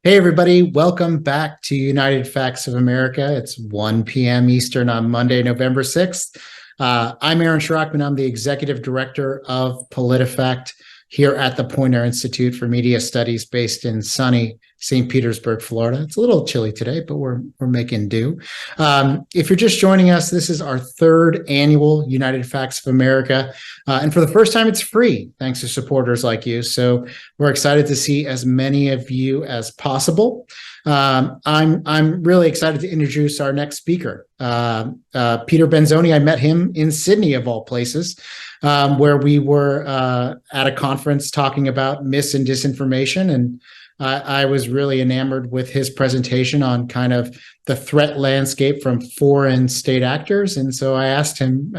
Hey, everybody. Welcome back to United Facts of America. It's 1 p.m. Eastern on Monday, November 6th. I'm Aaron Sharockman. I'm the executive director of PolitiFact here at the Poynter Institute for Media Studies based in sunny St. Petersburg, Florida. It's a little chilly today, but we're making do. If you're just joining us, this is our third annual United Facts of America. And for the first time, it's free, thanks to supporters like you. So we're excited to see as many of you as possible. I'm really excited to introduce our next speaker, Peter Benzoni. I met him in Sydney, of all places, where we were at a conference talking about mis and disinformation. And I was really enamored with his presentation on kind of the threat landscape from foreign state actors. And so I asked him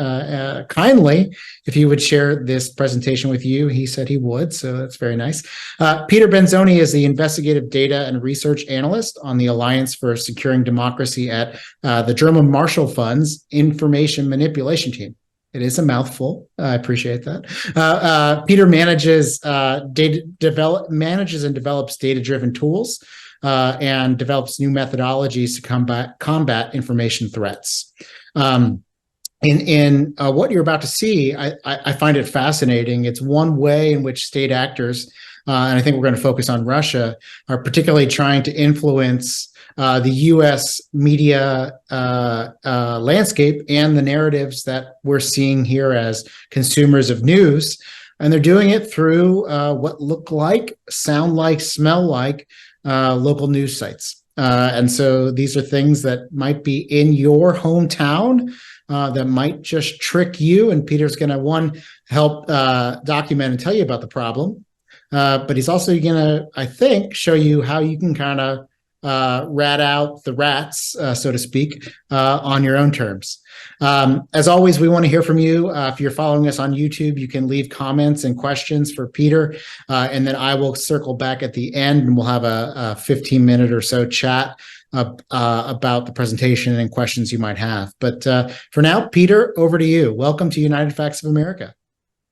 kindly if he would share this presentation with you. He said he would, so that's very nice. Peter Benzoni is the investigative data and research analyst on the Alliance for Securing Democracy at the German Marshall Fund's Information Manipulation Team. It is a mouthful. I appreciate that. Peter manages and develops data-driven tools and develops new methodologies to combat information threats. In what you're about to see, I find it fascinating. It's one way in which state actors, and I think we're going to focus on Russia, are particularly trying to influence the U.S. media landscape and the narratives that we're seeing here as consumers of news. And they're doing it through what look like, sound like, smell like local news sites. And so these are things that might be in your hometown that might just trick you. And Peter's going to, help document and tell you about the problem. But he's also going to, I think, show you how you can kind of rat out the rats, so to speak, on your own terms. As always, we want to hear from you. If you're following us on YouTube, you can leave comments and questions for Peter, and then I will circle back at the end and we'll have a 15-minute or so chat about the presentation and questions you might have. But for now, Peter, over to you. Welcome to United Facts of America.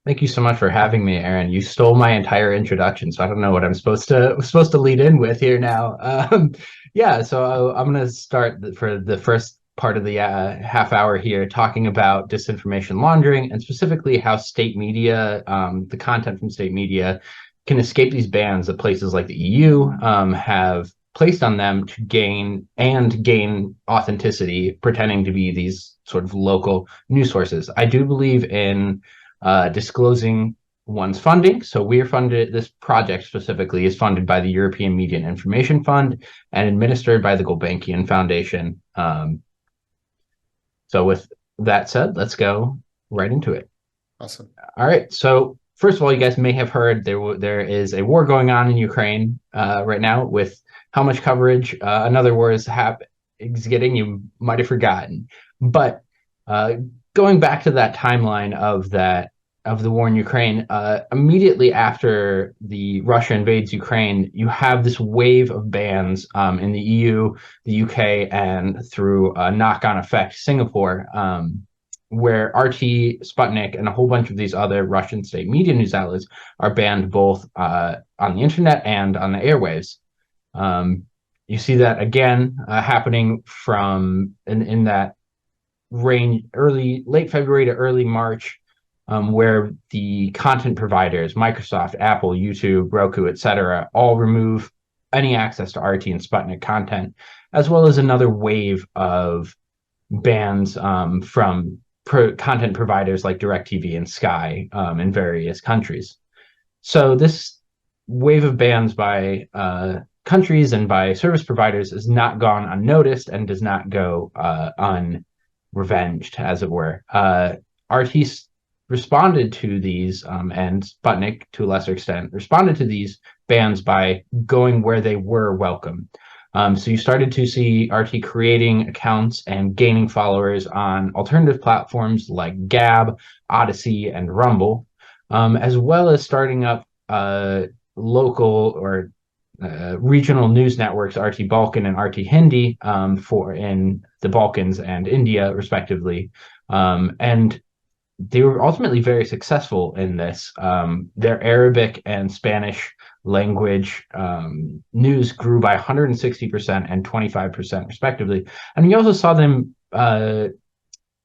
Thank you so much for having me, Aaron. You stole my entire introduction, so I don't know what I'm supposed to lead in with here now. So I'm going to start for the first part of the half hour here talking about disinformation laundering and specifically how state media, the content from state media, can escape these bans that places like the EU have placed on them to gain authenticity, pretending to be these sort of local news sources. I do believe in disclosing one's funding. So we're funded, this project specifically is funded by the European Media and Information Fund and administered by the Gulbenkian Foundation. So with that said, let's go right into it. Awesome. All right. So first of all, you guys may have heard there is a war going on in Ukraine right now. With how much coverage another war is getting, you might have forgotten. But going back to that timeline of the war in Ukraine, immediately after the Russia invades Ukraine, you have this wave of bans in the EU, the UK, and through a knock-on effect, Singapore, where RT, Sputnik, and a whole bunch of these other Russian state media news outlets are banned both on the internet and on the airwaves. You see that again happening from in that range, late February to early March, where the content providers, Microsoft, Apple, YouTube, Roku, etc., all remove any access to RT and Sputnik content, as well as another wave of bans from content providers like DirecTV and Sky in various countries. So this wave of bans by countries and by service providers has not gone unnoticed and does not go unrevenged, as it were. RT responded to these, and Sputnik, to a lesser extent, responded to these bans by going where they were welcome. So you started to see RT creating accounts and gaining followers on alternative platforms like Gab, Odyssey, and Rumble, as well as starting up local or regional news networks, RT Balkan and RT Hindi, for in the Balkans and India, respectively. And they were ultimately very successful in this. Their Arabic and Spanish language news grew by 160% and 25% respectively. And you also saw them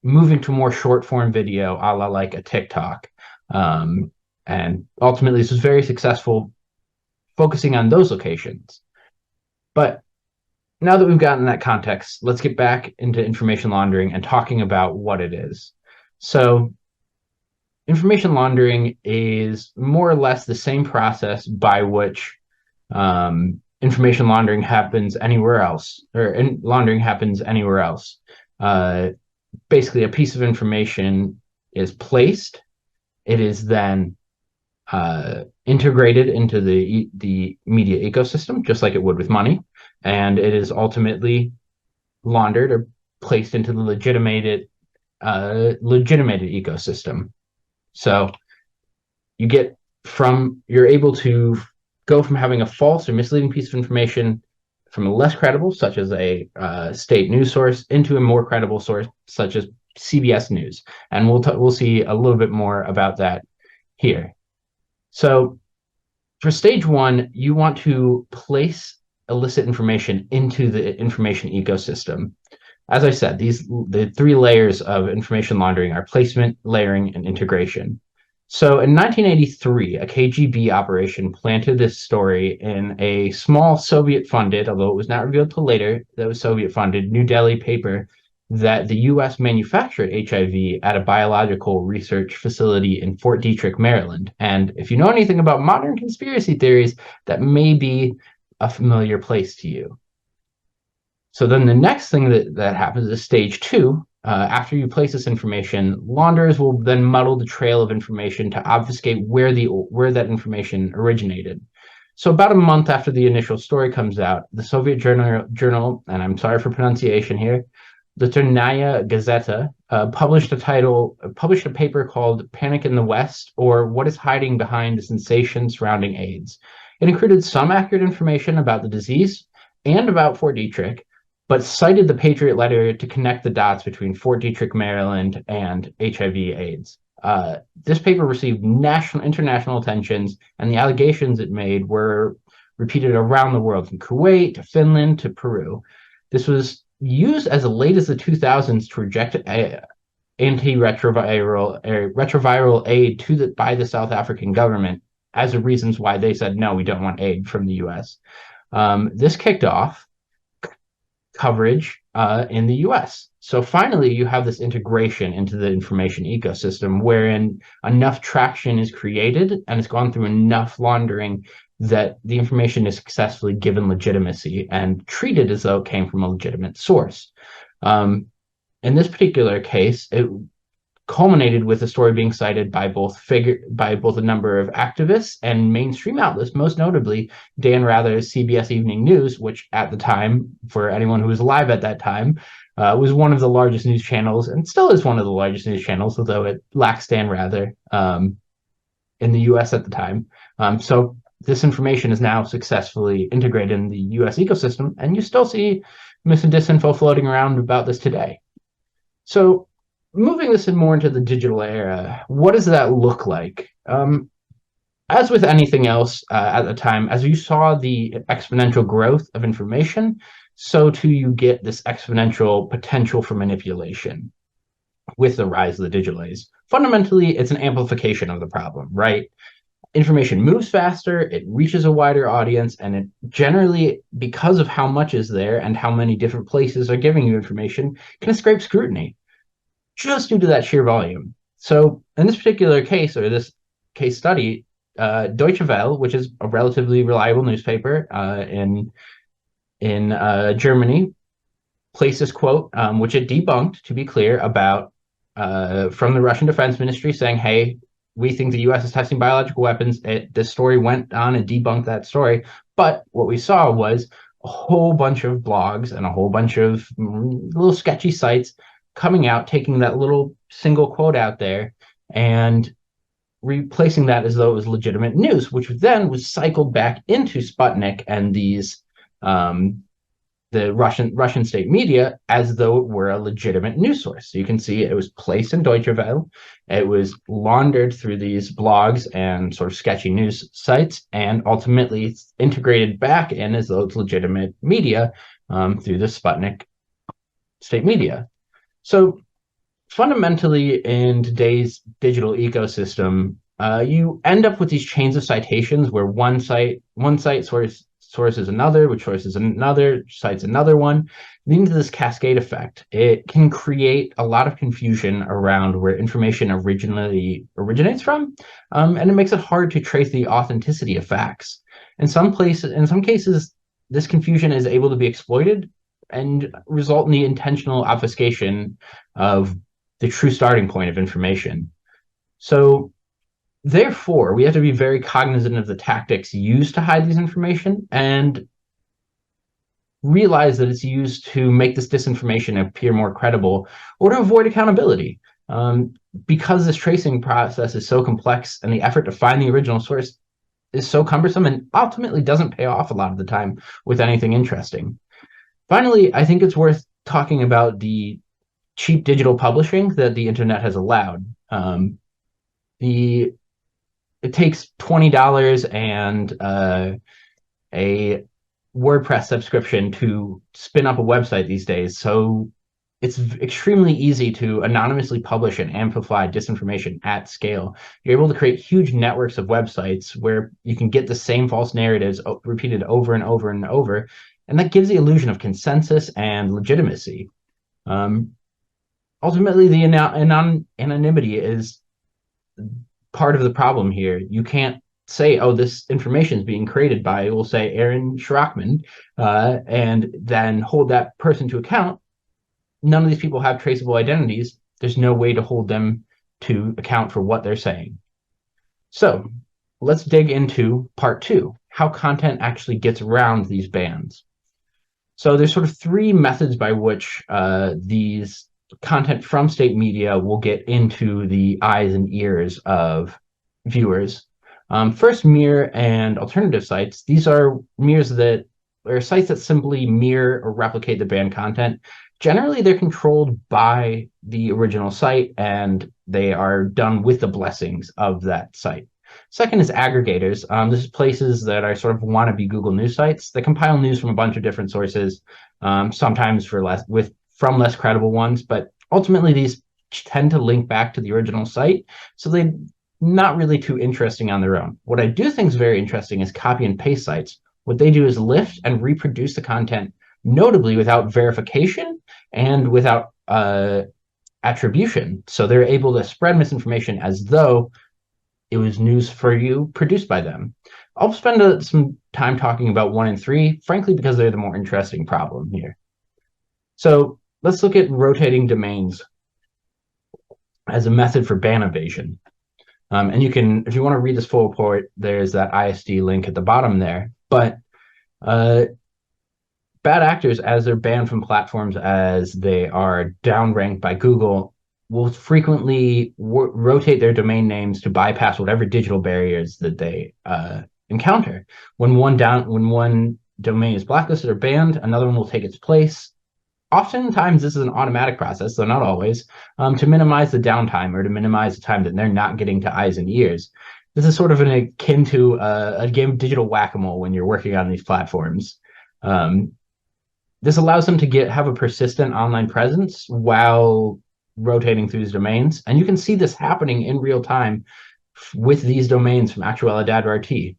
moving to more short form video, a la like a TikTok. And ultimately, this was very successful, focusing on those locations. But now that we've gotten that context, let's get back into information laundering and talking about what it is. So, information laundering is more or less the same process by which information laundering happens anywhere else, or laundering happens anywhere else. Basically, a piece of information is placed. It is then integrated into the media ecosystem, just like it would with money, and it is ultimately laundered or placed into the legitimated ecosystem. So you're able to go from having a false or misleading piece of information from a less credible, such as a state news source, into a more credible source, such as CBS News, and we'll see a little bit more about that here. So, for stage one, you want to place illicit information into the information ecosystem. As I said, the three layers of information laundering are placement, layering, and integration. So in 1983, a KGB operation planted this story in a small Soviet-funded, although it was not revealed till later that it was Soviet-funded, New Delhi paper that the U.S. manufactured HIV at a biological research facility in Fort Detrick, Maryland. And if you know anything about modern conspiracy theories, that may be a familiar place to you. So then the next thing that happens is stage two. After you place this information, launderers will then muddle the trail of information to obfuscate where that information originated. So about a month after the initial story comes out, the Soviet journal, and I'm sorry for pronunciation here, the Ternaya Gazeta, published a paper called Panic in the West, or What is Hiding Behind the Sensation Surrounding AIDS. It included some accurate information about the disease and about Fort Detrick, but cited the Patriot Letter to connect the dots between Fort Detrick, Maryland, and HIV/AIDS. This paper received international attentions, and the allegations it made were repeated around the world, from Kuwait to Finland to Peru. This was used as late as the 2000s to reject retroviral aid by the South African government as the reasons why they said, no, we don't want aid from the U.S. This kicked off coverage in the US. So finally, you have this integration into the information ecosystem wherein enough traction is created and it's gone through enough laundering that the information is successfully given legitimacy and treated as though it came from a legitimate source. In this particular case, it culminated with the story being cited by both a number of activists and mainstream outlets, most notably Dan Rather's CBS Evening News, which at the time, for anyone who was alive at that time, was one of the largest news channels and still is one of the largest news channels, although it lacks Dan Rather in the US at the time. So this information is now successfully integrated in the US ecosystem, and you still see mis and disinfo floating around about this today. So moving this more into the digital era, what does that look like? As with anything else at the time, as you saw the exponential growth of information, so too you get this exponential potential for manipulation with the rise of the digital age. Fundamentally, it's an amplification of the problem, right? Information moves faster, it reaches a wider audience, and it generally, because of how much is there and how many different places are giving you information, can escape scrutiny, just due to that sheer volume. So in this particular case, or this case study, Deutsche Welle, which is a relatively reliable newspaper in Germany, placed this quote, which it debunked, to be clear, about from the Russian Defense Ministry saying, hey, we think the U.S. is testing biological weapons. This story went on and debunked that story. But what we saw was a whole bunch of blogs and a whole bunch of little sketchy sites coming out, taking that little single quote out there and replacing that as though it was legitimate news, which then was cycled back into Sputnik and these the Russian state media as though it were a legitimate news source. So you can see it was placed in Deutsche Welle. It was laundered through these blogs and sort of sketchy news sites, and ultimately it's integrated back in as though it's legitimate media through the Sputnik state media. So fundamentally, in today's digital ecosystem, you end up with these chains of citations where one site sources another, which sources another, cites another one, leading to this cascade effect. It can create a lot of confusion around where information originally originates from, and it makes it hard to trace the authenticity of facts. In some cases, this confusion is able to be exploited and result in the intentional obfuscation of the true starting point of information. So therefore, we have to be very cognizant of the tactics used to hide these information and realize that it's used to make this disinformation appear more credible or to avoid accountability. Because this tracing process is so complex and the effort to find the original source is so cumbersome and ultimately doesn't pay off a lot of the time with anything interesting. Finally, I think it's worth talking about the cheap digital publishing that the internet has allowed. It takes $20 and a WordPress subscription to spin up a website these days. So it's extremely easy to anonymously publish and amplify disinformation at scale. You're able to create huge networks of websites where you can get the same false narratives repeated over and over and over. And that gives the illusion of consensus and legitimacy. Ultimately, the anonymity is part of the problem here. You can't say, oh, this information is being created by, we'll say, Aaron Sharockman, and then hold that person to account. None of these people have traceable identities. There's no way to hold them to account for what they're saying. So let's dig into part 2, how content actually gets around these bans. So there's sort of 3 methods by which these content from state media will get into the eyes and ears of viewers. First, mirror and alternative sites. These are sites that simply mirror or replicate the banned content. Generally, they're controlled by the original site, and they are done with the blessings of that site. Second is aggregators. This is places that are sort of wannabe Google News sites that compile news from a bunch of different sources, sometimes from less credible ones, but ultimately these tend to link back to the original site, so they're not really too interesting on their own. What I do think is very interesting is copy and paste sites. What they do is lift and reproduce the content, notably without verification and without attribution. So they're able to spread misinformation as though it was news for you produced by them. I'll spend some time talking about 1 and 3, frankly, because they're the more interesting problem here. So let's look at rotating domains as a method for ban evasion. And you can, if you want to read this full report, there's that ISD link at the bottom there. But bad actors, as they're banned from platforms as they are downranked by Google, will frequently rotate their domain names to bypass whatever digital barriers that they encounter. When one domain is blacklisted or banned, another one will take its place. Oftentimes, this is an automatic process, though not always, to minimize the downtime or to minimize the time that they're not getting to eyes and ears. This is sort of akin to a game of digital whack-a-mole when you're working on these platforms. This allows them to have a persistent online presence while rotating through these domains. And you can see this happening in real time with these domains from actualidad.rt.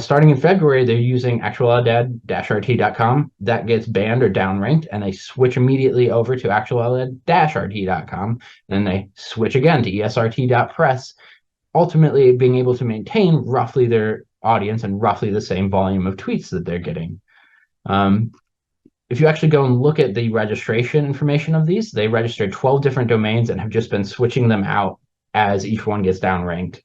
Starting in February, they're using actualidad-rt.com. That gets banned or downranked, and they switch immediately over to actualidad-rt.com. Then they switch again to esrt.press, ultimately being able to maintain roughly their audience and roughly the same volume of tweets that they're getting. If you actually go and look at the registration information of these, they registered 12 different domains and have just been switching them out as each one gets downranked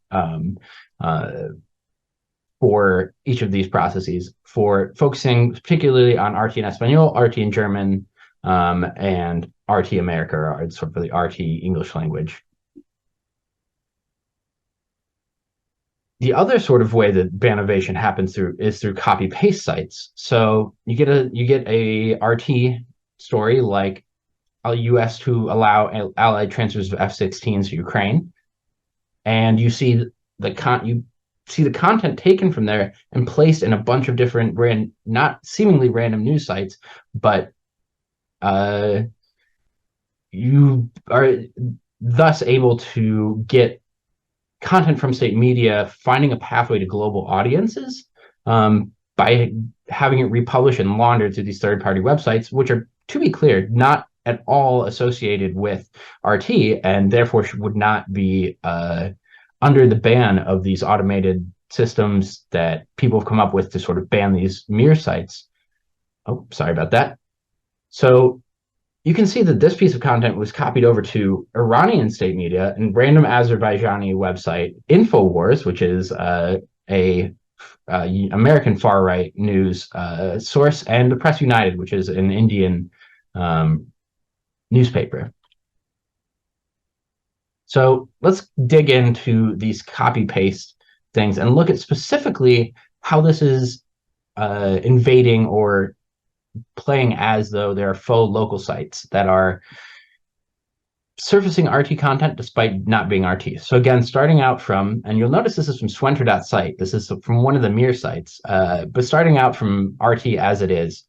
for each of these processes, for focusing particularly on RT in Espanol, RT in German, and RT America, or sort of the RT English language. The other sort of way that ban evasion happens through copy paste sites. So you get a RT story like a U.S. to allow allied transfers of F-16s to Ukraine, and you see the content taken from there and placed in a bunch of different not seemingly random news sites, but you are thus able to get content from state media finding a pathway to global audiences by having it republished and laundered through these third-party websites, which are, to be clear, not at all associated with RT and therefore would not be under the ban of these automated systems that people have come up with to sort of ban these mirror sites. Oh, sorry about that. So you can see that this piece of content was copied over to Iranian state media and random Azerbaijani website Infowars, which is American far right news source, and the Press United, which is an Indian newspaper. So let's dig into these copy paste things and look at specifically how this is invading or playing as though there are faux local sites that are surfacing RT content despite not being RT. So again, starting out from, and you'll notice this is from Swenter.site. This is from one of the mirror sites, but starting out from RT as it is,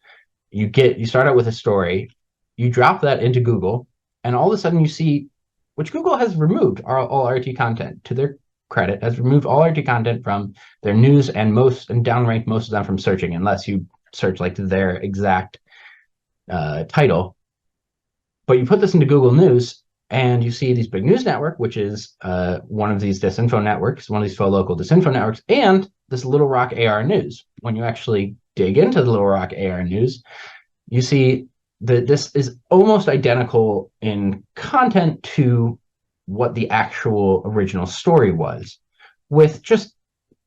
you start out with a story, you drop that into Google, and all of a sudden you see, which Google has removed all RT content, to their credit, has removed all RT content from their news and downranked most of them from searching, unless you search like their exact title. But you put this into Google News and you see these big news network, which is one of these disinfo networks, one of these faux local disinfo networks, and this Little Rock AR News. When you actually dig into the Little Rock AR News, you see that this is almost identical in content to what the actual original story was, with just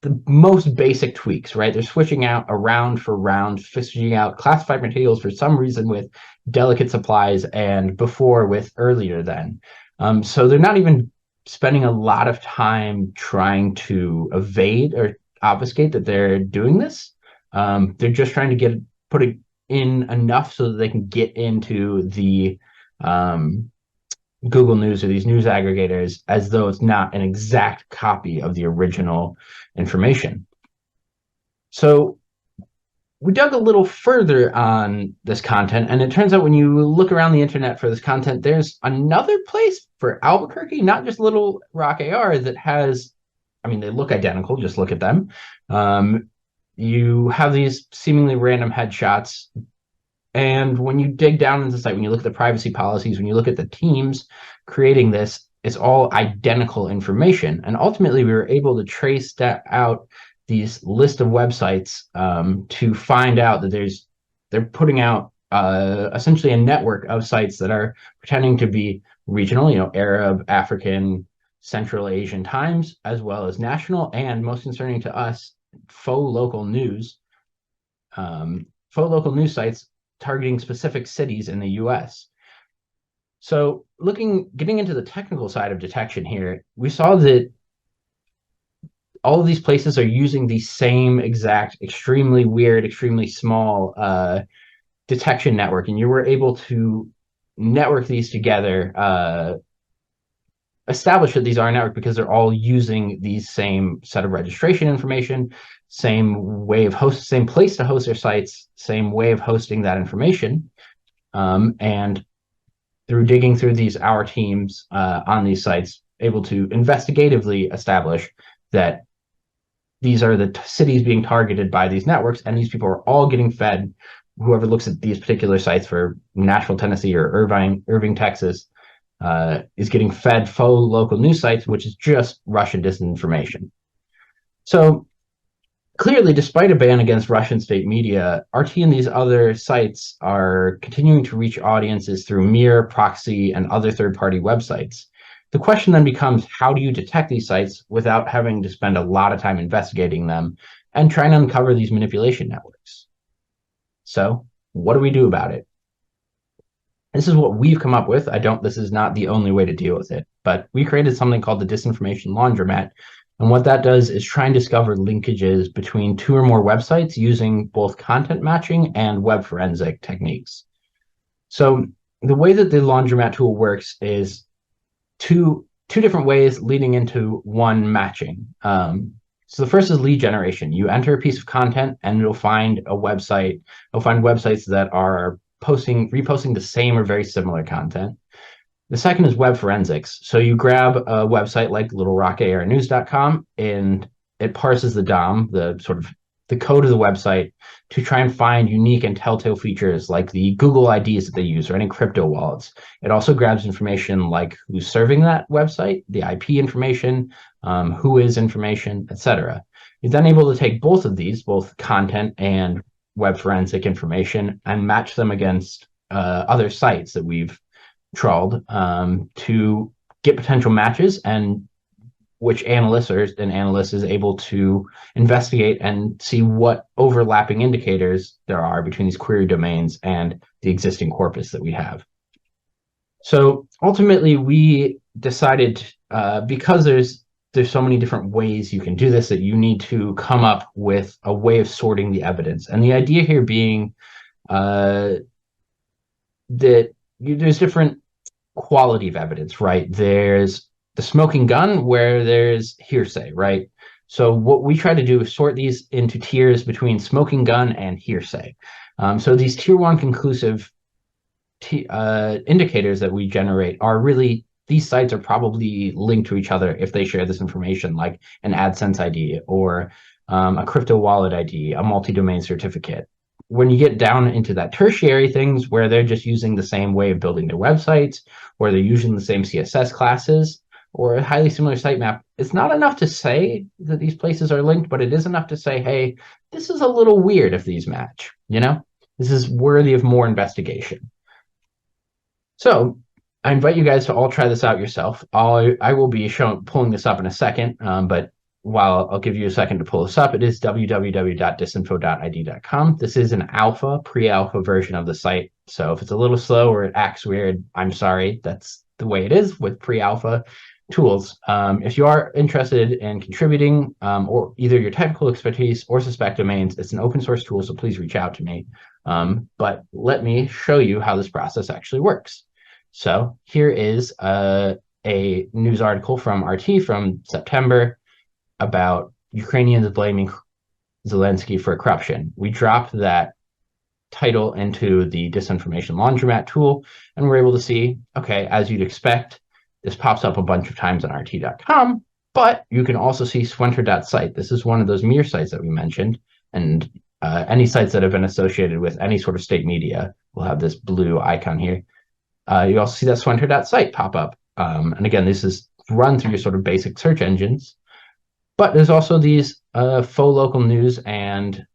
the most basic tweaks, right? They're switching out a round for round, switching out classified materials for some reason with delicate supplies and before with earlier than. So they're not even spending a lot of time trying to evade or obfuscate that they're doing this. They're just trying to put it in enough so that they can get into the Google News or these news aggregators as though it's not an exact copy of the original information. So we dug a little further on this content, and it turns out when you look around the internet for this content, there's another place for Albuquerque, not just Little Rock AR, that has, I mean, they look identical, just look at them. You have these seemingly random headshots, and when you dig down into the site, when you look at the privacy policies, when you look at the teams creating this, it's all identical information. And ultimately, we were able to trace out these list of websites to find out that they're putting out essentially a network of sites that are pretending to be regional, Arab, African, Central Asian times, as well as national, and most concerning to us, faux local news sites targeting specific cities in the US. So getting into the technical side of detection here, we saw that all of these places are using the same exact, extremely weird, extremely small detection network, and you were able to network these together, establish that these are a network because they're all using these same set of registration information, same place to host their sites, same way of hosting that information. And through digging through our teams on these sites, able to investigatively establish that these are the cities being targeted by these networks, and these people are all getting fed. Whoever looks at these particular sites for Nashville, Tennessee, or Irving, Texas, is getting fed faux local news sites, which is just Russian disinformation. So clearly, despite a ban against Russian state media, RT and these other sites are continuing to reach audiences through Mir, Proxy, and other third-party websites. The question then becomes, how do you detect these sites without having to spend a lot of time investigating them and trying to uncover these manipulation networks? So what do we do about it? This is what we've come up with. This is not the only way to deal with it, but we created something called the Disinformation Laundromat And what that does is try and discover linkages between two or more websites using both content matching and web forensic techniques. So the way that the laundromat tool works is two different ways leading into one matching. So the first is lead generation. You enter a piece of content and it'll find a website. It'll find websites that are reposting the same or very similar content. The second is web forensics. So you grab a website like littlerockarnews.com and it parses the DOM, the sort of the code of the website, to try and find unique and telltale features like the Google IDs that they use or any crypto wallets. It also grabs information like who's serving that website, the IP information, who is information, etc. You're then able to take both of these, both content and web forensic information, and match them against other sites that we've trawled to get potential matches, and which analyst is able to investigate and see what overlapping indicators there are between these query domains and the existing corpus that we have. So ultimately, we decided because there's so many different ways you can do this, that you need to come up with a way of sorting the evidence. And the idea here being that there's different quality of evidence, right? There's the smoking gun where there's hearsay, right? So what we try to do is sort these into tiers between smoking gun and hearsay. So these tier one conclusive indicators that we generate are really, these sites are probably linked to each other if they share this information, like an AdSense ID or a crypto wallet ID, a multi-domain certificate. When you get down into that tertiary things where they're just using the same way of building their websites, or they're using the same CSS classes, or a highly similar sitemap, it's not enough to say that these places are linked, but it is enough to say, hey, this is a little weird if these match, you know? This is worthy of more investigation. So I invite you guys to all try this out yourself. I will be pulling this up in a second, but while I'll give you a second to pull this up, it is www.disinfo.id.com. This is an pre-alpha version of the site. So if it's a little slow or it acts weird, I'm sorry. That's the way it is with pre-alpha tools. If you are interested in contributing or either your technical expertise or suspect domains, it's an open source tool, so please reach out to me. But let me show you how this process actually works. So here is a news article from RT from September about Ukrainians blaming Zelensky for corruption. We dropped that title into the Disinformation laundromat tool, and we're able to see, okay, as you'd expect, this pops up a bunch of times on rt.com, but you can also see swenter.site. This is one of those mirror sites that we mentioned, and any sites that have been associated with any sort of state media will have this blue icon here. You also see that swenter.site pop up. And again, this is run through your sort of basic search engines. But there's also these faux local news and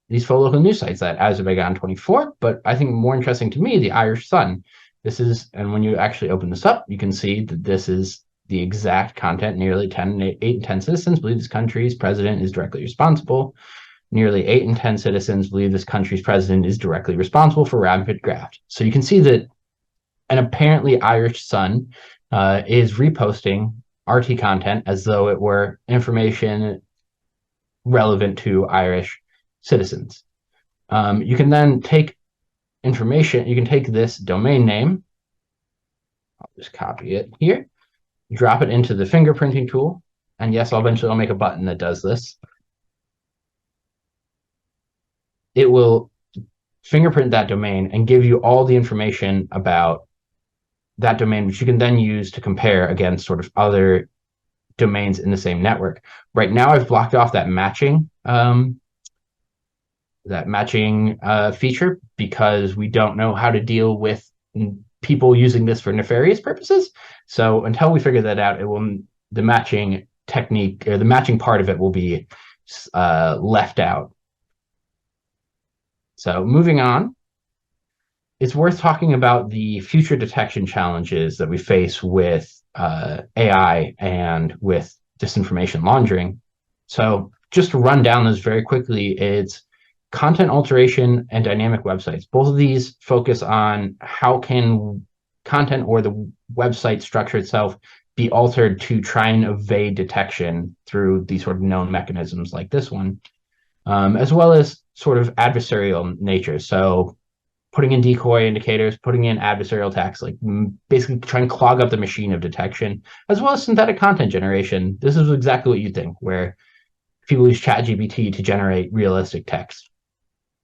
these faux local news sites, that Azerbaijan 24. But I think more interesting to me, the Irish Sun. This is, and when you actually open this up, you can see that this is the exact content. Nearly 8 in 10 citizens believe this country's president is directly responsible. Nearly 8 in 10 citizens believe this country's president is directly responsible for rampant graft. So you can see that an apparently Irish Sun is reposting RT content as though it were information relevant to Irish citizens. You can then take information, you can take this domain name, I'll just copy it here, drop it into the fingerprinting tool, and yes, I'll make a button that does this. It will fingerprint that domain and give you all the information about that domain, which you can then use to compare against sort of other domains in the same network. Right now, I've blocked off that matching feature because we don't know how to deal with people using this for nefarious purposes. So until we figure that out, the matching technique, or the matching part of it, will be left out. So moving on, it's worth talking about the future detection challenges that we face with AI and with disinformation laundering. So just to run down those very quickly, it's content alteration and dynamic websites. Both of these focus on how can content or the website structure itself be altered to try and evade detection through these sort of known mechanisms like this one, as well as sort of adversarial nature. So putting in decoy indicators, putting in adversarial attacks, like basically trying to clog up the machine of detection, as well as synthetic content generation. This is exactly what you think, where people use ChatGPT to generate realistic text.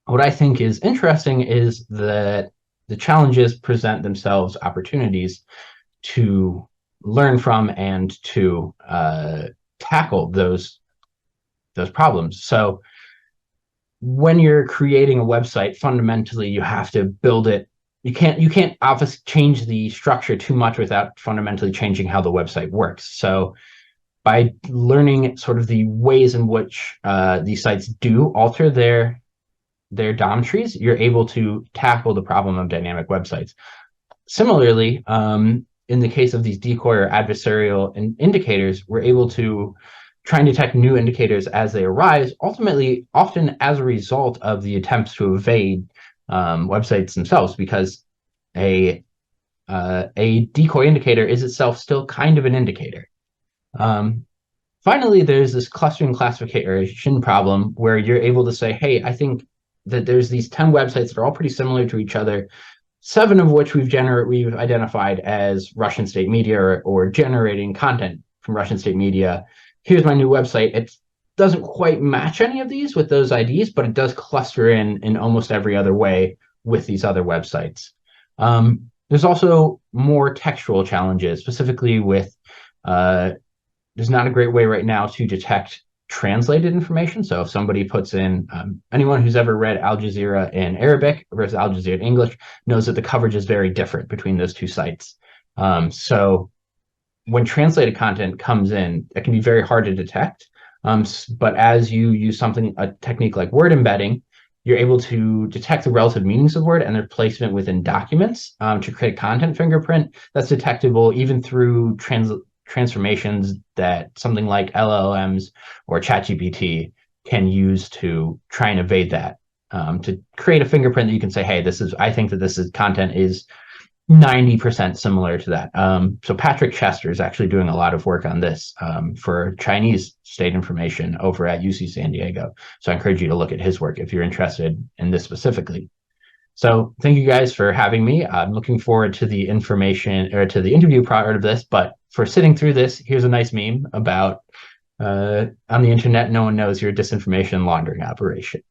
What I think is interesting is that the challenges present themselves opportunities to learn from and to tackle those problems. So when you're creating a website, fundamentally you have to build it. You can't obviously change the structure too much without fundamentally changing how the website works. So by learning sort of the ways in which these sites do alter their DOM trees, you're able to tackle the problem of dynamic websites. Similarly, in the case of these decoy or adversarial indicators, we're able to try and detect new indicators as they arise, ultimately, often as a result of the attempts to evade websites themselves, because a decoy indicator is itself still kind of an indicator. Finally, there's this clustering classification problem where you're able to say, hey, I think that there's these 10 websites that are all pretty similar to each other, 7 of which we've identified as Russian state media or generating content from Russian state media. Here's my new website. It doesn't quite match any of these with those IDs, but it does cluster in almost every other way with these other websites. There's also more textual challenges, specifically with there's not a great way right now to detect translated information. So if somebody puts in, anyone who's ever read Al Jazeera in Arabic versus Al Jazeera in English knows that the coverage is very different between those two sites. So when translated content comes in, it can be very hard to detect. But as you use a technique like word embedding, you're able to detect the relative meanings of word and their placement within documents to create a content fingerprint that's detectable even through transformations that something like LLMs or ChatGPT can use to try and evade that, to create a fingerprint that you can say, hey, I think that this content is 90% similar to that. So Patrick Chester is actually doing a lot of work on this for Chinese state information over at UC San Diego. So I encourage you to look at his work if you're interested in this specifically. So thank you guys for having me. I'm looking forward to the information or to the interview part of this, but for sitting through this, here's a nice meme about on the internet, no one knows your disinformation laundering operation.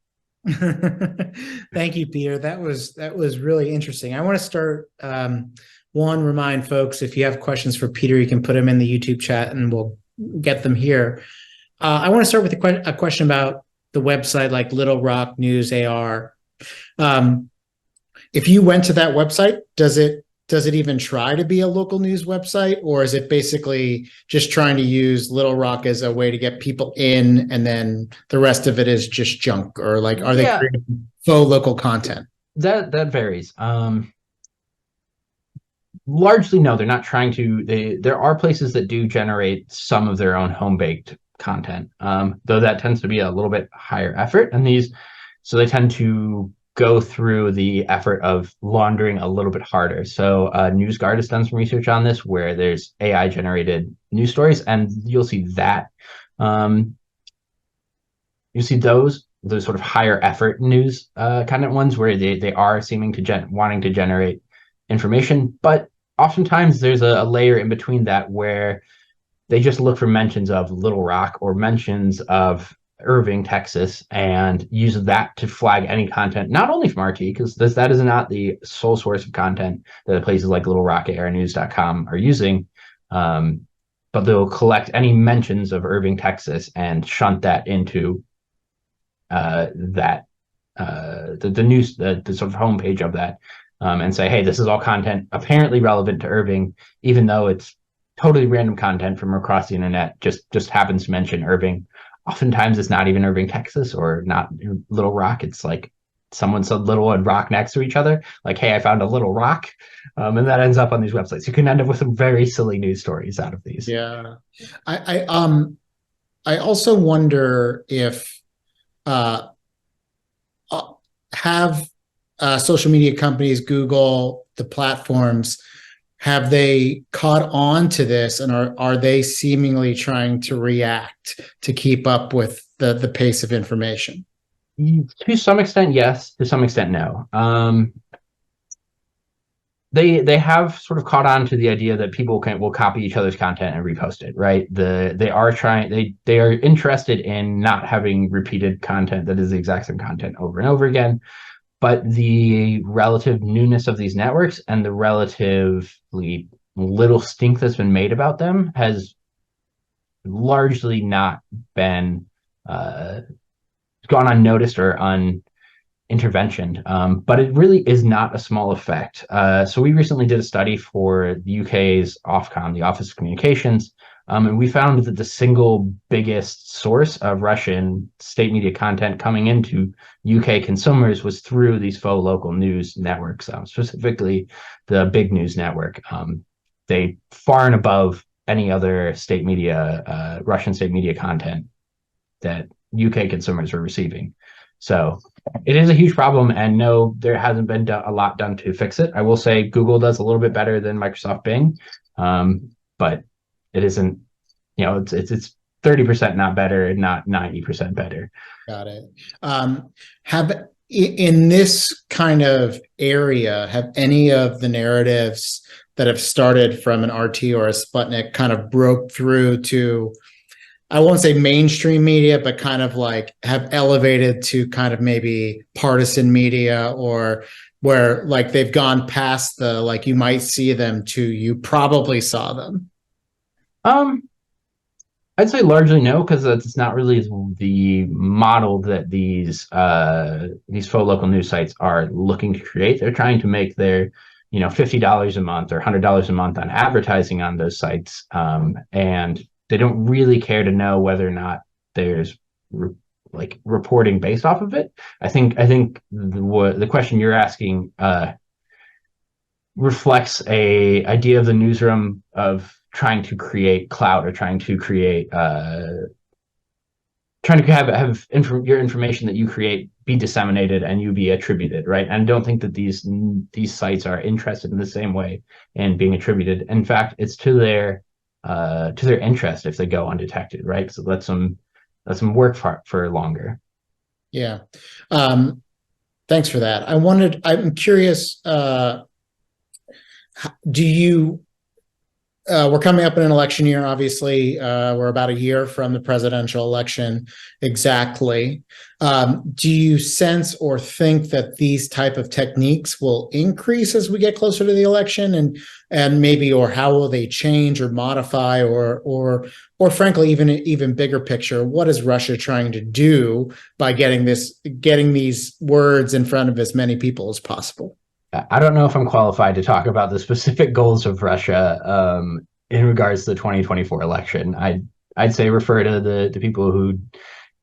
Thank you, Peter. That was really interesting. I want to start, remind folks, if you have questions for Peter, you can put them in the YouTube chat and we'll get them here. I want to start with a question about the website like Little Rock News AR. If you went to that website, does it even try to be a local news website, or is it basically just trying to use Little Rock as a way to get people in, and then the rest of it is just junk, or like are they creating faux local content? That varies. Largely, no, they're not trying to. There are places that do generate some of their own home baked content, though that tends to be a little bit higher effort. And so they tend to go through the effort of laundering a little bit harder. So NewsGuard has done some research on this where there's AI generated news stories, and you'll see that. You see those sort of higher effort news kind of ones where they are seeming to wanting to generate information, but oftentimes there's a layer in between that where they just look for mentions of Little Rock or mentions of Irving, Texas, and use that to flag any content, not only from RT, because that is not the sole source of content that places like Little Rock at airnews.com are using, but they'll collect any mentions of Irving, Texas, and shunt that into the news, the sort of homepage of that, and say, hey, this is all content apparently relevant to Irving, even though it's totally random content from across the internet, just happens to mention Irving. Oftentimes it's not even Irving, Texas, or not Little Rock. It's like someone said Little and Rock next to each other. Like, hey, I found a Little Rock. And that ends up on these websites. You can end up with some very silly news stories out of these. Yeah. I also wonder if have social media companies, Google, the platforms, have they caught on to this, and are they seemingly trying to react to keep up with the pace of information? To some extent, yes. To some extent, no. They have sort of caught on to the idea that people will copy each other's content and repost it, right? They are interested in not having repeated content that is the exact same content over and over again. But the relative newness of these networks and the relatively little stink that's been made about them has largely not been gone unnoticed or intervention, but it really is not a small effect. So we recently did a study for the UK's Ofcom, the Office of Communications, and we found that the single biggest source of Russian state media content coming into UK consumers was through these faux local news networks, specifically the Big News Network. They far and above any other state media, Russian state media content that UK consumers are receiving. So it is a huge problem, and no, there hasn't been a lot done to fix it. I will say Google does a little bit better than Microsoft Bing, but it isn't. It's 30% not better, not 90% better. Got it. Have in this kind of area, have any of the narratives that have started from an RT or a Sputnik kind of broke through to, I won't say mainstream media, but kind of like have elevated to kind of maybe partisan media, or where like they've gone past the, like you might see them to, you probably saw them? I'd say largely no, because it's not really the model that these faux local news sites are looking to create. They're trying to make their $50 a month or $100 a month on advertising on those sites, and they don't really care to know whether or not there's reporting based off of it. I think the question you're asking reflects a idea of the newsroom of trying to create clout, or trying to have your information that you create be disseminated and you be attributed, right? And I don't think that these sites are interested in the same way in being attributed. In fact, it's to their interest if they go undetected, right? So let them work for longer. Yeah. Thanks for that. I'm curious, we're coming up in an election year, obviously. We're about a year from the presidential election exactly. Do you sense or think that these type of techniques will increase as we get closer to the election, and maybe, or how will they change or modify, or frankly, even bigger picture, what is Russia trying to do by getting these words in front of as many people as possible? I don't know if I'm qualified to talk about the specific goals of Russia in regards to the 2024 election. I'd say refer to the people who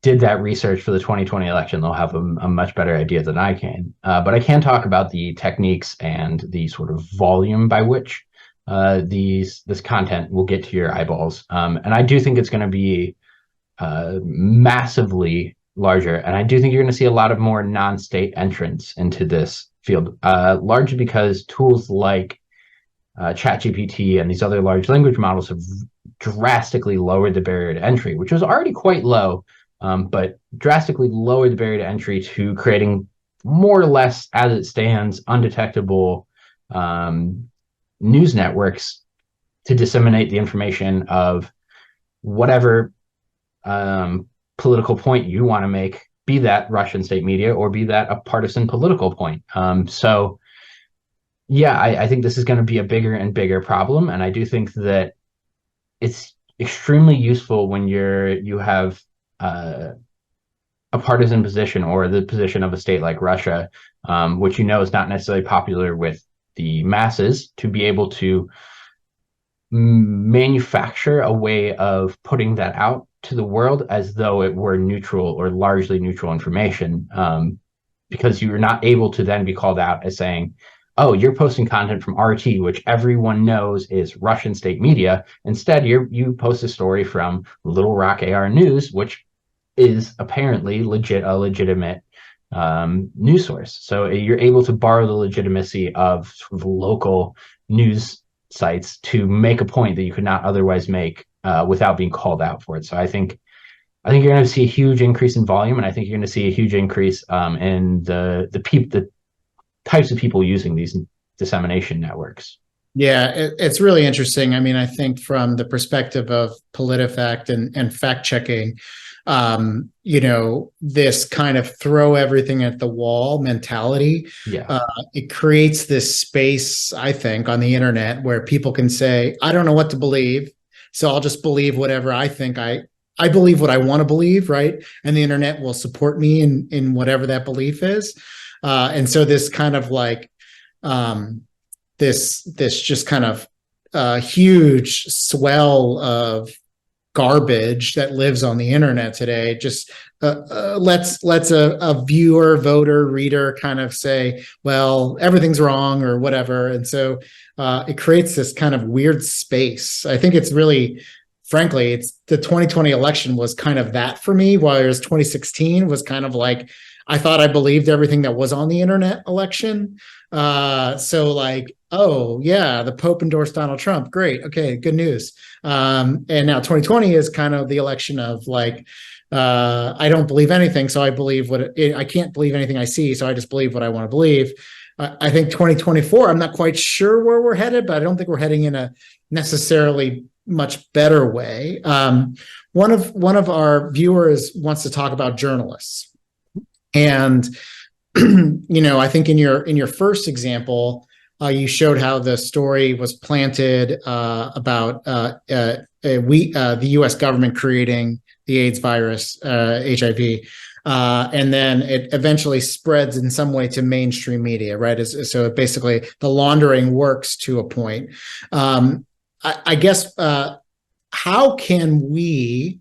did that research for the 2020 election. They'll have a much better idea than I can. But I can talk about the techniques and the sort of volume by which this content will get to your eyeballs. And I do think it's going to be massively larger. And I do think you're going to see a lot of more non-state entrants into this field, largely because tools like ChatGPT and these other large language models have drastically lowered the barrier to entry, which was already quite low, but drastically lowered the barrier to entry to creating more or less, as it stands, undetectable news networks to disseminate the information of whatever political point you want to make, be that Russian state media or be that a partisan political point. So yeah, I think this is going to be a bigger and bigger problem. And I do think that it's extremely useful when you have a partisan position, or the position of a state like Russia, which is not necessarily popular with the masses, to be able to manufacture a way of putting that out to the world as though it were neutral or largely neutral information, because you're not able to then be called out as saying, oh, you're posting content from RT, which everyone knows is Russian state media. Instead, you post a story from Little Rock AR News, which is apparently a legitimate news source. So you're able to borrow the legitimacy of sort of local news sites to make a point that you could not otherwise make without being called out for it. So I think you're going to see a huge increase in volume, and I think you're going to see a huge increase in the types of people using these dissemination networks. Yeah, it's really interesting. I mean, I think from the perspective of PolitiFact and fact checking, this kind of throw everything at the wall mentality, Yeah. uh, it creates this space, I think, on the internet where people can say, I don't know what to believe, so I'll just believe whatever I think I believe what I want to believe, right? And the internet will support me in whatever that belief is. And so this kind of like um, this just kind of huge swell of garbage that lives on the internet today just lets a viewer, voter, reader kind of say, well, everything's wrong or whatever. And so it creates this kind of weird space. I think it's really, frankly, it's the 2020 election was kind of that for me, whereas 2016 was kind of like, I thought I believed everything that was on the internet election. So like, oh yeah, the Pope endorsed Donald Trump. Great. Okay, good news. And now 2020 is kind of the election of like, I don't believe anything, so I believe I can't believe anything I see, so I just believe what I want to believe. I think 2024, I'm not quite sure where we're headed, but I don't think we're heading in a necessarily much better way. One of our viewers wants to talk about journalists. And I think in your first example, you showed how the story was planted about the U.S. government creating the AIDS virus, HIV, and then it eventually spreads in some way to mainstream media, right? So basically, the laundering works to a point. I guess how can we?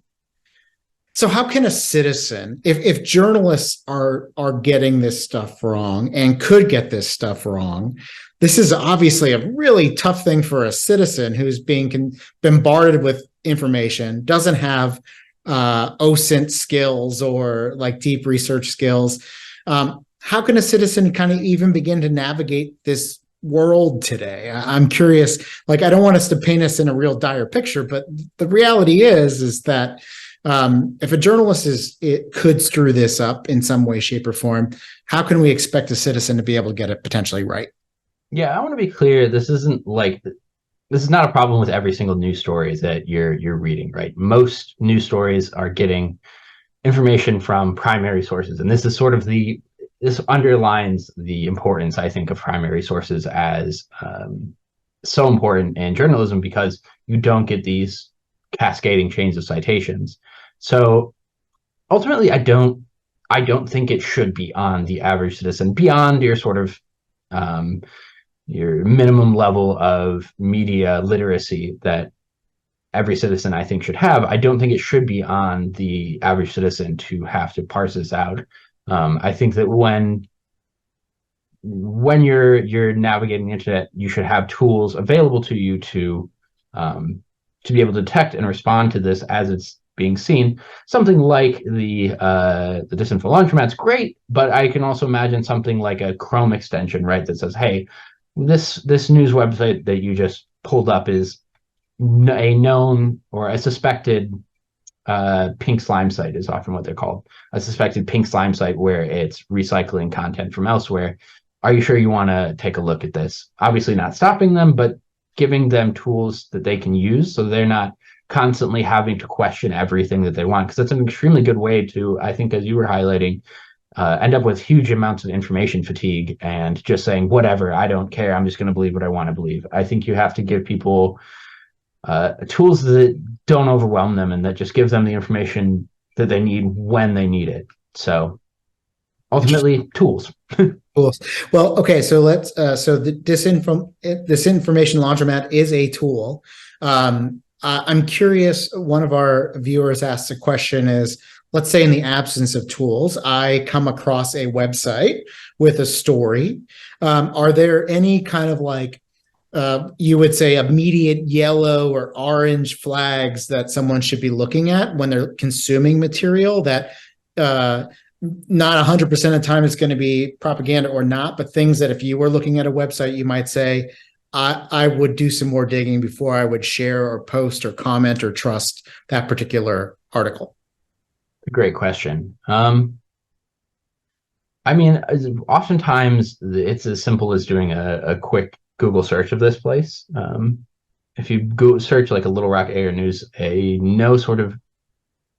So how can a citizen, if journalists are getting this stuff wrong and could get this stuff wrong, this is obviously a really tough thing for a citizen who's being bombarded with information, doesn't have OSINT skills or like deep research skills. How can a citizen kind of even begin to navigate this world today? I'm curious. Like, I don't want us to paint us in a real dire picture, but the reality is that if a journalist could screw this up in some way, shape, or form, how can we expect a citizen to be able to get it potentially right? Yeah, I want to be clear. This is not a problem with every single news story that you're reading, right? Most news stories are getting information from primary sources, and this underlines the importance, I think, of primary sources as so important in journalism, because you don't get these cascading chains of citations. So ultimately, I don't think it should be on the average citizen beyond your sort of your minimum level of media literacy that every citizen, I think, should have. I don't think it should be on the average citizen to have to parse this out. I think that when you're navigating the internet, you should have tools available to you to be able to detect and respond to this as it's being seen. Something like the Disinfo laundromat's great, but I can also imagine something like a Chrome extension, right, that says, hey, this news website that you just pulled up is a known or a suspected pink slime site, is often what they're called. A suspected pink slime site where it's recycling content from elsewhere. Are you sure you want to take a look at this? Obviously not stopping them, but giving them tools that they can use so they're not constantly having to question everything that they want. Because that's an extremely good way to, I think, as you were highlighting, end up with huge amounts of information fatigue and just saying, whatever, I don't care, I'm just going to believe what I want to believe. I think you have to give people tools that don't overwhelm them and that just give them the information that they need when they need it. So ultimately, tools. Cool. Well, okay, so so the disinformation laundromat is a tool. I'm curious, one of our viewers asked a question is, let's say in the absence of tools, I come across a website with a story. Are there any kind of like, you would say, immediate yellow or orange flags that someone should be looking at when they're consuming material that not 100% of the time it's going to be propaganda or not, but things that if you were looking at a website, you might say, I would do some more digging before I would share or post or comment or trust that particular article. Great question. I mean, oftentimes it's as simple as doing a quick Google search of this place. If you go search like a Little Rock Air News, no sort of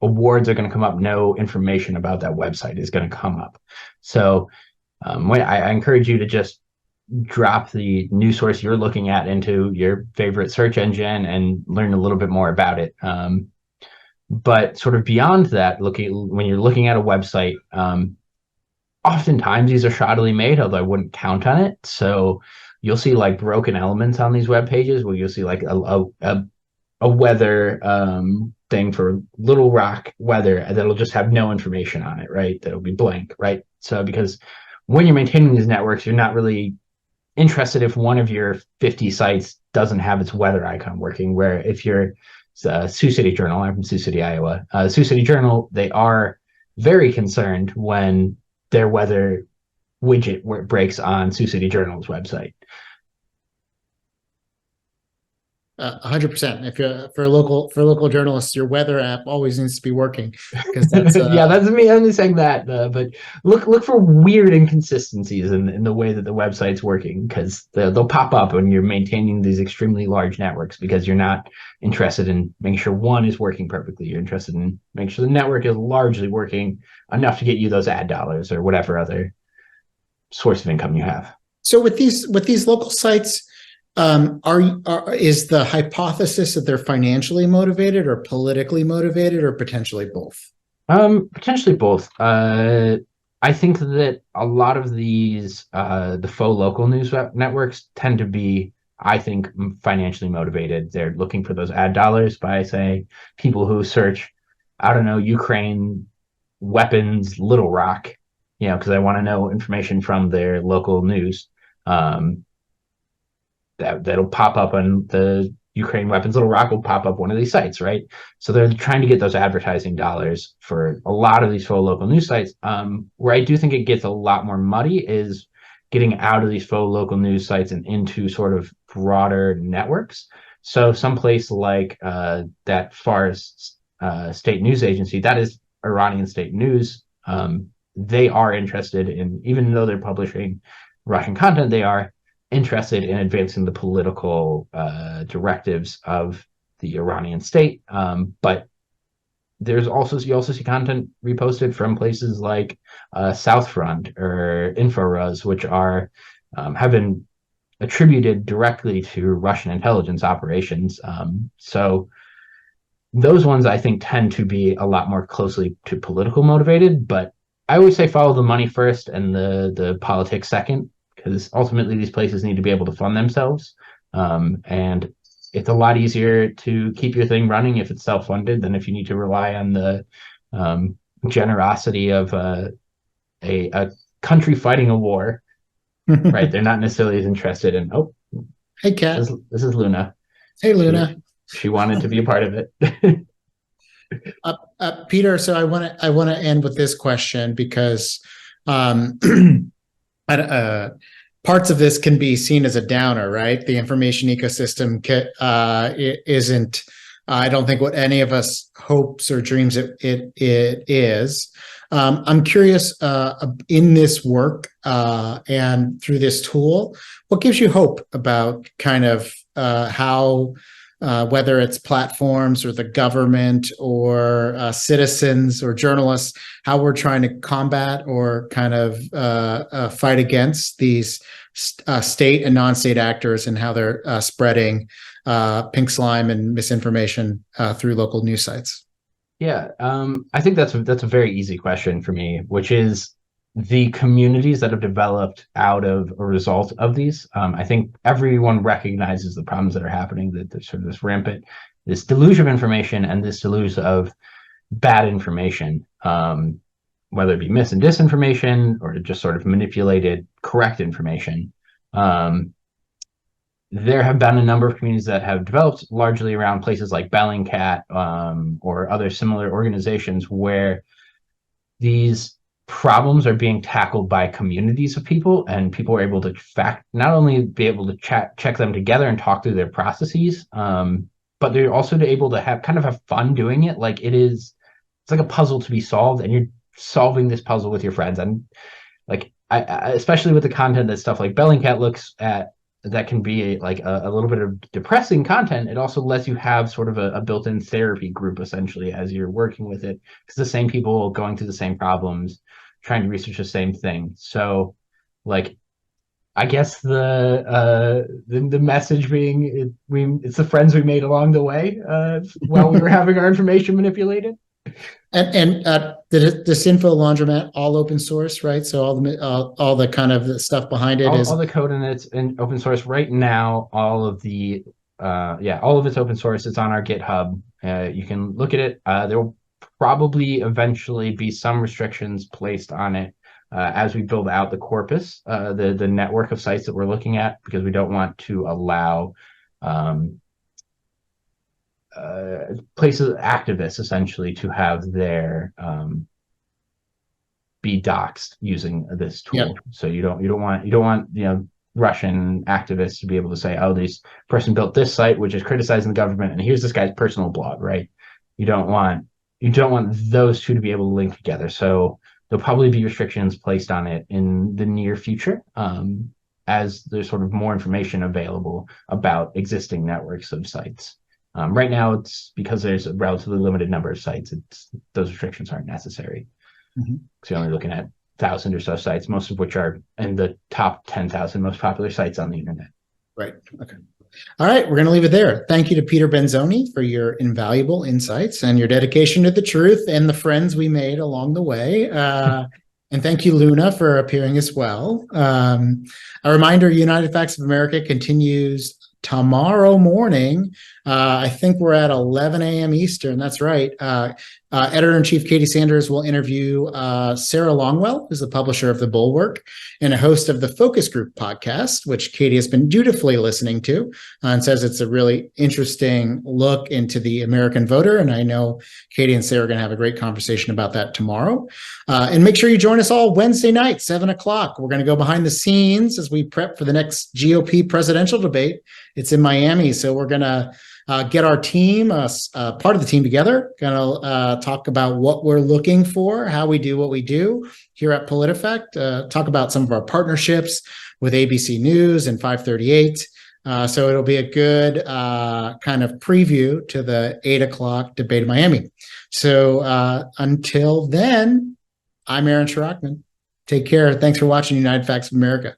awards are going to come up. No information about that website is going to come up. So I encourage you to just drop the news source you're looking at into your favorite search engine and learn a little bit more about it. But sort of beyond that, when you're looking at a website, oftentimes these are shoddily made, although I wouldn't count on it. So you'll see like broken elements on these web pages where you'll see like a weather thing for Little Rock weather that'll just have no information on it, right? That'll be blank, right? So because when you're maintaining these networks, you're not really interested if one of your 50 sites doesn't have its weather icon working. Where if you're Sioux City Journal, I'm from Sioux City, Iowa. Sioux City Journal, they are very concerned when their weather widget breaks on Sioux City Journal's website. 100%. If you're for local journalists, your weather app always needs to be working because that's yeah, that's me. I'm just saying that, but look for weird inconsistencies in the way that the website's working, because they'll pop up when you're maintaining these extremely large networks, because you're not interested in making sure one is working perfectly. You're interested in making sure the network is largely working enough to get you those ad dollars or whatever other source of income you have. So with these local sites, is the hypothesis that they're financially motivated or politically motivated or potentially both? Potentially both. I think that a lot of these the faux local news networks tend to be, I think, financially motivated. They're looking for those ad dollars by, say, people who search, I don't know, Ukraine weapons Little Rock, because I want to know information from their local news. That'll pop up on the Ukraine weapons Little Rock will pop up one of these sites, right? So they're trying to get those advertising dollars for a lot of these faux local news sites. Where I do think it gets a lot more muddy is getting out of these faux local news sites and into sort of broader networks. So someplace like that Fars state news agency, that is Iranian state news. They are interested in, even though they're publishing Russian content, they are interested in advancing the political directives of the Iranian state. But you also see content reposted from places like Southfront or InfoRuz, which have been attributed directly to Russian intelligence operations. So those ones, I think, tend to be a lot more closely to political motivated. But I always say follow the money first and the politics second, because ultimately these places need to be able to fund themselves. And it's a lot easier to keep your thing running if it's self-funded than if you need to rely on the generosity of a country fighting a war, right? They're not necessarily as interested in, oh, hey, Kat. This is Luna. Hey, Luna. She wanted to be a part of it. Peter, so I want to end with this question because parts of this can be seen as a downer, right? The information ecosystem isn't, I don't think, what any of us hopes or dreams it is. I'm curious, in this work and through this tool, what gives you hope about kind of how, whether it's platforms or the government or citizens or journalists, how we're trying to combat or kind of fight against these state and non-state actors and how they're spreading pink slime and misinformation through local news sites? Yeah, I think that's a very easy question for me, which is the communities that have developed out of a result of these. I think everyone recognizes the problems that are happening, that there's sort of this deluge of information and this deluge of bad information, whether it be mis and disinformation or just sort of manipulated correct information. There have been a number of communities that have developed largely around places like Bellingcat or other similar organizations where these problems are being tackled by communities of people, and people are able to not only be able to check them together and talk through their processes, but they're also able to have fun doing it. Like it's like a puzzle to be solved, and you're solving this puzzle with your friends. And like I especially with the content that stuff like Bellingcat looks at, that can be a little bit of depressing content. It also lets you have sort of a built-in therapy group essentially as you're working with it, because the same people going through the same problems, trying to research the same thing. So like I guess the message being it's the friends we made along the way while we were having our information manipulated. And the Disinfo laundromat, all open source, right? So all the kind of the stuff behind it all the code in it's in open source right now. All of it's open source. It's on our GitHub. You can look at it. There will probably eventually be some restrictions placed on it as we build out the corpus, the network of sites that we're looking at, because we don't want to allow places, activists essentially, to have their be doxxed using this tool. Yep. So you don't want Russian activists to be able to say, oh, this person built this site which is criticizing the government, and here's this guy's personal blog, right? You don't want those two to be able to link together. So there'll probably be restrictions placed on it in the near future, as there's sort of more information available about existing networks of sites. Right now, it's because there's a relatively limited number of sites. Those restrictions aren't necessary. Mm-hmm. So you're only looking at 1,000 or so sites, most of which are in the top 10,000 most popular sites on the internet. Right. Okay. All right. We're going to leave it there. Thank you to Peter Benzoni for your invaluable insights and your dedication to the truth and the friends we made along the way. And thank you, Luna, for appearing as well. A reminder, United Facts of America continues tomorrow morning. I think we're at 11 a.m. Eastern. That's right. Editor-in-Chief Katie Sanders will interview Sarah Longwell, who's the publisher of The Bulwark and a host of the Focus Group podcast, which Katie has been dutifully listening to, and says it's a really interesting look into the American voter. And I know Katie and Sarah are going to have a great conversation about that tomorrow. And make sure you join us all Wednesday night, 7 o'clock. We're going to go behind the scenes as we prep for the next GOP presidential debate. It's in Miami, so we're going to get our team, part of the team together, going to talk about what we're looking for, how we do what we do here at PolitiFact, talk about some of our partnerships with ABC News and 538. So it'll be a good kind of preview to the 8 o'clock debate in Miami. So until then, I'm Aaron Sharockman. Take care. Thanks for watching United Facts of America.